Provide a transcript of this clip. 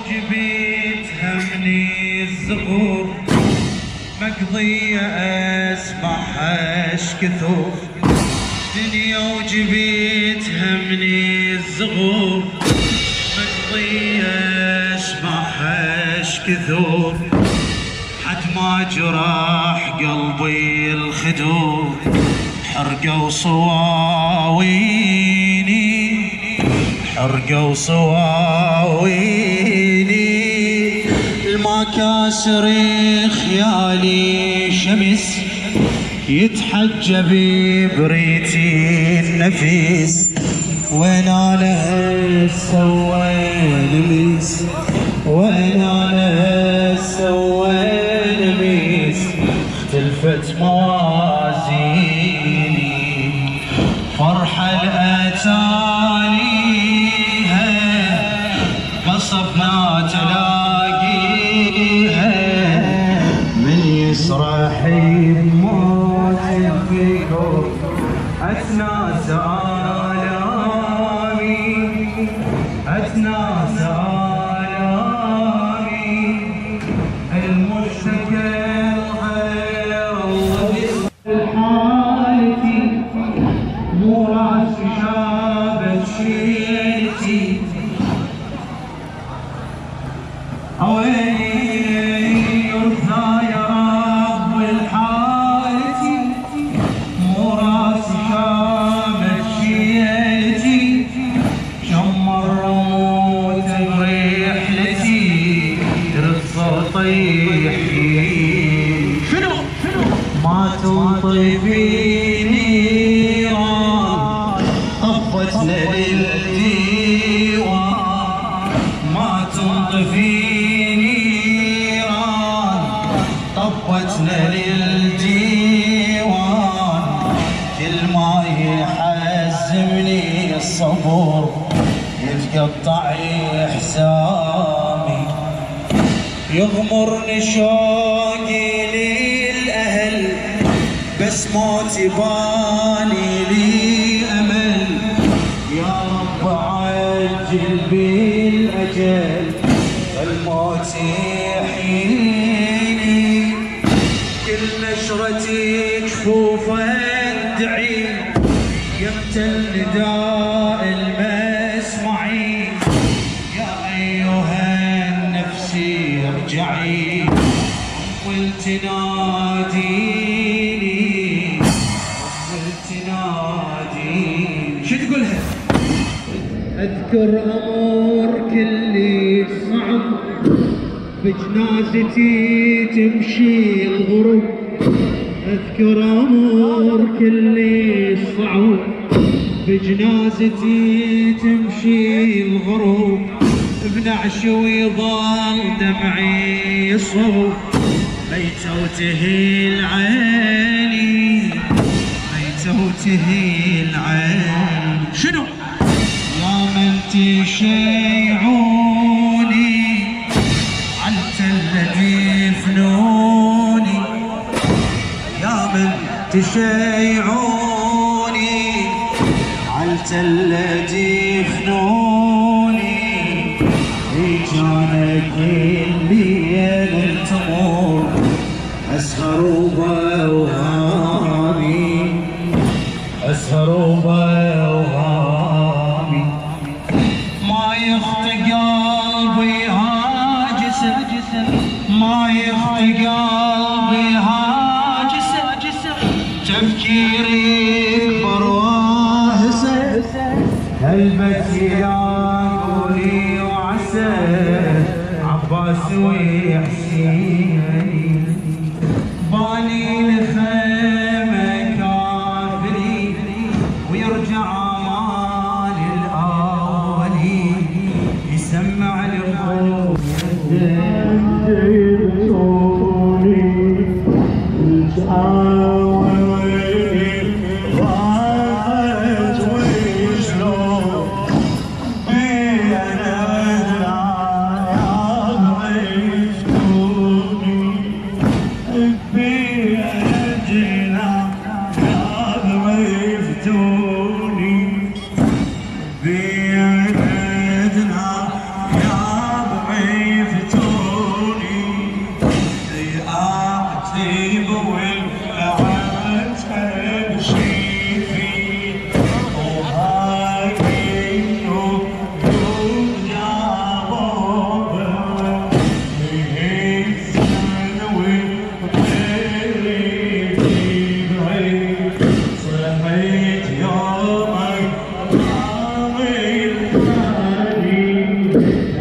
وجبيتها من الزغور مقضية اسمعها اش كثور دنيا وجبيتها من الزغور مقضية اسمعها اش كثور حد ما جراح قلبي الخدور حرقوا صواويني حرقوا صواويني المكاسر خيالي شمس يتحجب بريتي النفيس وين انا سوى نميس وين انا سوى نميس اختلفت موازيني فرحة الاتانيها قصب ما تلاقيها من يسرح يموت فيكم اثنى سلامي اثنى سلامي المشتكى غير حالتي مو راس شابت شيلتي اويلي يرثى يا رب الحالتي مو راس شابت شيلتي شمر رموت برحلتي رصة طيحي شنو ما تنطي فيني طفت للديوان ما تنطي فيني طفت للديوان كل ما يحزمني الصبر يتقطع حسامي يغمرني شوقي للأهل بس ما تباني لي أمل يا رب عجل بالأجل الموت يحييني كل نشرتي جفوفه ادعي يمتى النداء المسمعي يا أيها النفس ارجعي قلت ناديني قلت ناديني شو تقولها اذكر امور كلي صعب بجنازتي تمشي الغروب اذكر امور كلي صعب بجنازتي تمشي الغروب بنعش ويظل دمعي يصب بيته وتهيل عيني بيته وتهيل عيني شنو يا من تشيعوني عالتلة يفنوني يا من تشيعوني عالتلة يفنوني كانك الليل تمر اسهر وبوهامي اسهر وبوهامي ما يخطي قلبي هاجس ما يخطي قلبي هاجس تفكيري يكبر واهسه هلبتي لاقولي عباس وحسين بالي لخيمة كافري ويرجع مال الأولي يسمع لخوف بيدنا يا بعيد عليه.